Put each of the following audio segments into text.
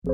मेरी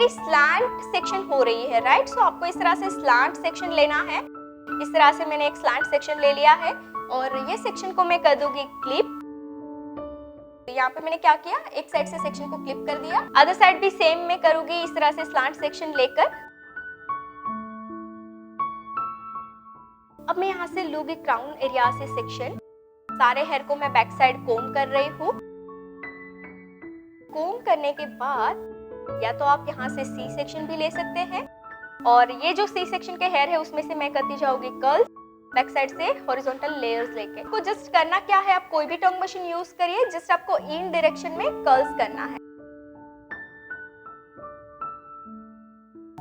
slant section हो रही है, राइट? सो आपको इस तरह से स्लैंट सेक्शन लेना है। इस तरह से मैंने एक स्लैंट सेक्शन ले लिया है और ये सेक्शन को मैं कर दूंगी क्लिप। तो यहाँ पे मैंने क्या किया, एक साइड से सेक्शन को क्लिप कर दिया, अदर साइड भी सेम मैं करूंगी इस तरह से स्लैंट सेक्शन लेकर। अब मैं यहाँ से लूंगी क्राउन एरिया से सेक्शन। सारे हेयर को मैं बैक साइड कोम कर रही हूँ। कोम करने के बाद या तो आप यहाँ से सी सेक्शन भी ले सकते हैं और ये जो सी सेक्शन के हेयर है उसमें से मैं करती जाऊंगी कर्ल बैक साइड से हॉरिजॉन्टल लेयर्स लेके। आपको जस्ट करना क्या है, आप कोई भी टंग मशीन यूज करिए, जस्ट आपको इन डायरेक्शन में कर्ल्स करना है।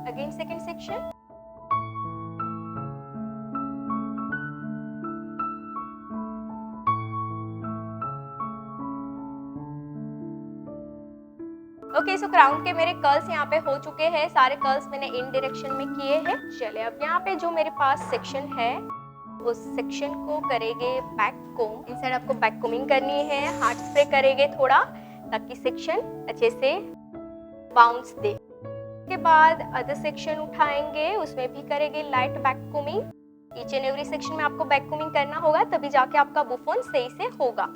Again second section. ओके, सो क्राउन के मेरे कर्ल्स यहाँ पे हो चुके हैं। सारे कर्ल्स मैंने इन डायरेक्शन में किए हैं। चलिए अब यहाँ पे जो मेरे पास सेक्शन है उस सेक्शन को करेंगे बैक कोम। इनसाइड आपको बैक कोमिंग करनी है, हार्ड स्प्रे करेंगे थोड़ा ताकि सेक्शन अच्छे से बाउंस दे। उसके बाद अदर सेक्शन उठाएंगे, उसमें भी करेंगे light back combing. Each and every section में आपको बैक कोमिंग करना होगा, तभी जाके आपका बुफोन सही से होगा।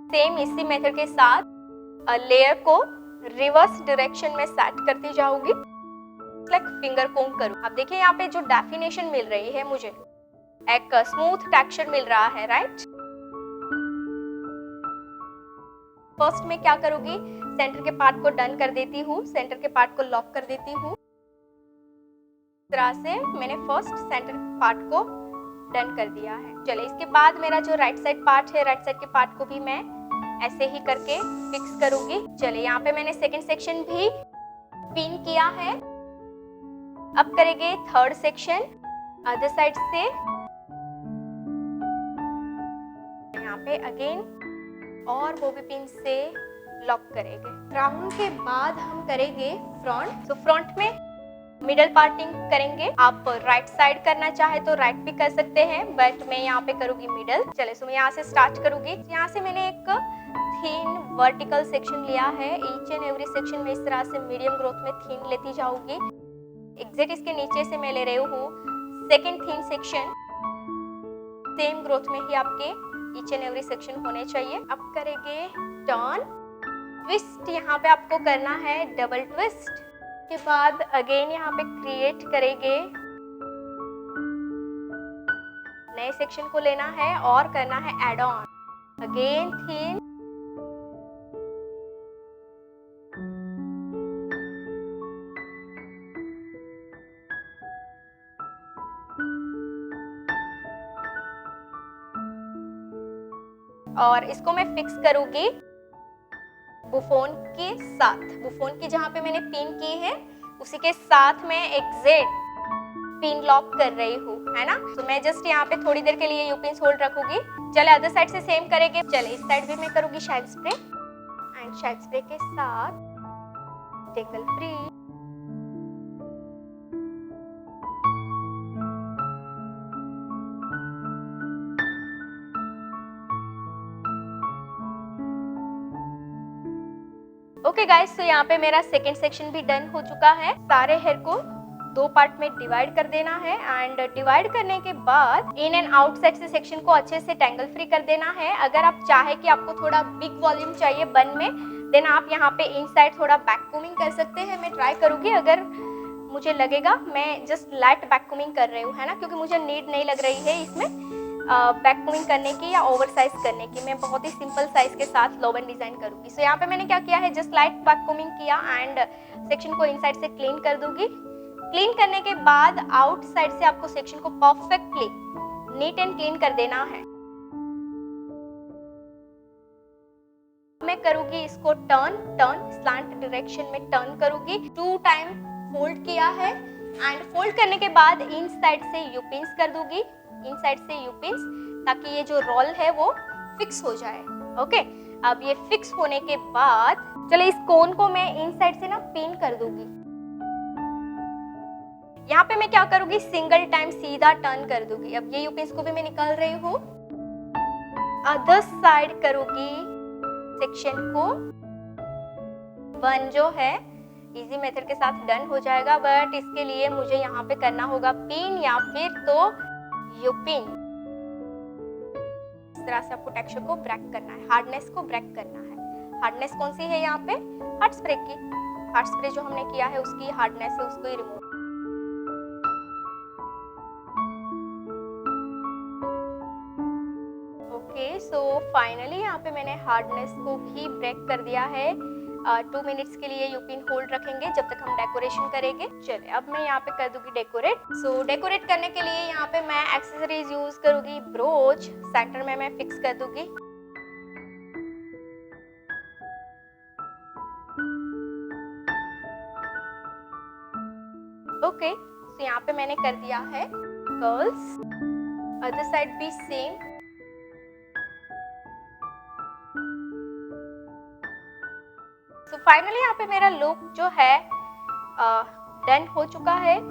सेम इसी मेथड के साथ लेयर को रिवर्स डायरेक्शन में सेट करती जाऊंगी, लाइक फिंगर कोम करूं। अब देखिए यहाँ पे जो डेफिनेशन मिल रही है, मुझे एक स्मूथ टेक्सचर मिल रहा है, राइट? फर्स्ट में क्या करूंगी, सेंटर के पार्ट को डन कर देती हूँ, सेंटर के पार्ट को लॉक कर देती हूँ। इस तरह से मैंने फर्स्ट सेंटर पार्ट को डन कर दिया है। चलिए इसके बाद मेरा जो राइट साइड पार्ट है, राइट साइड के पार्ट को भी मैं ऐसे ही करके फिक्स करूंगी। चलिए यहाँ पे मैंने सेकंड सेक्शन भी पिन किया है। अब करेंगे थर्ड सेक्शन अदर साइड से। यहाँ पे अगेन और बॉबी पिन से लॉक करेंगे। क्राउन के बाद हम करेंगे फ्रंट। तो फ्रंट में मिडल पार्टिंग करेंगे। आप राइट साइड करना चाहे तो राइट भी कर सकते हैं, बट मैं यहाँ पे करूंगी मिडल। चले सो मैं यहाँ से स्टार्ट करूंगी। यहाँ से मैंने एक थीन वर्टिकल सेक्शन लिया है। ईच एंड एवरी सेक्शन में इस तरह से मीडियम ग्रोथ में थीन लेती जाऊंगी। एग्जैक्ट इसके नीचे से मैं ले रही हूँ सेकेंड थीन सेक्शन। सेम ग्रोथ में ही आपके ईच एंड एवरी सेक्शन होने चाहिए। अब करेंगे टर्न ट्विस्ट। यहाँ पे आपको करना है डबल ट्विस्ट। के बाद अगेन यहाँ पे क्रिएट करेंगे, नए सेक्शन को लेना है और करना है एड ऑन। अगेन थीन, और इसको मैं फिक्स करूंगी बुफोन के साथ। बुफोन की जहां पे मैंने पिन की है उसी के साथ मैं एग्जैक्ट पिन लॉक कर रही हूँ, है ना? तो मैं जस्ट यहाँ पे थोड़ी देर के लिए यू पिन होल्ड रखूंगी। चले अदर साइड से सेम करेंगे। चले इस साइड भी मैं करूंगी shine spray, and shine spray के साथ टेंगल फ्री। ओके गाइस, तो यहाँ पे मेरा सेकेंड सेक्शन भी डन हो चुका है। सारे हेयर को दो पार्ट में डिवाइड कर देना है, एंड डिवाइड करने के बाद इन एंड आउट साइड से सेक्शन को अच्छे से टेंगल फ्री कर देना है। अगर आप चाहे कि आपको थोड़ा बिग वॉल्यूम चाहिए बन में, देन आप यहाँ पे इनसाइड थोड़ा बैक कोमिंग कर सकते हैं। मैं ट्राई करूंगी, अगर मुझे लगेगा मैं जस्ट लाइट बैक कोमिंग कर रही हूँ, है ना, क्योंकि मुझे नीड नहीं लग रही है इसमें बैक कोमिंग करने की या ओवर साइज करने की। मैं बहुत ही सिंपल साइज के साथ लोबन डिजाइन करूंगी। सो यहाँ पे मैंने क्या किया है, जस्ट लाइट बैक कोमिंग किया एंड सेक्शन को इनसाइड से क्लीन कर दूंगी। क्लीन करने के बाद आउट साइड से आपको सेक्शन को परफेक्टली नीट एंड क्लीन कर देना है। करूंगी इसको टर्न स्लैंट डायरेक्शन में टर्न करूंगी, 2 टाइम फोल्ड किया है एंड फोल्ड करने के बाद इन साइड से यू पिंस कर दूंगी, इन साइड से यू पिंस, ताकि ये जो रोल है वो फिक्स हो जाए। ओके, अब ये फिक्स होने के बाद चलो इस कोन को मैं इन साइड से ना पिन कर दूंगी। यहाँ पे मैं क्या करूंगी, सिंगल टाइम सीधा टर्न कर दूंगी। अब ये यू पिंस को भी मैं निकाल रही हूँ, अदर साइड करूंगी सेक्शन को। 1 जो है इजी मेथड के साथ डन हो जाएगा, बट इसके लिए मुझे यहाँ पे करना होगा पिन या फिर तो यू पिन। इस तरह से आपको टेक्सचर को ब्रेक करना है, हार्डनेस को ब्रेक करना है। हार्डनेस कौन सी है यहाँ पे, हार्ड स्प्रे की, हार्ड स्प्रे जो हमने किया है उसकी हार्डनेस है, उसको ही रिमूव। ओके, सो फाइनली यहाँ पे मैंने हार्डनेस को भी ब्रेक कर दिया है। 2 मिनट्स के लिए यू पिन होल्ड रखेंगे जब तक हम डेकोरेशन करेंगे। चलिए अब मैं यहाँ पे कर दूंगी डेकोरेट। सो डेकोरेट करने के लिए यहाँ पे मैं एक्सेसरीज यूज करूंगी, ब्रोच सेंटर में मैं फिक्स कर दूंगी। ओके, तो यहाँ पे मैंने कर दिया है कर्ल्स, अदर साइड भी सेम। तो फाइनली यहाँ पे मेरा लुक जो है डन हो चुका है।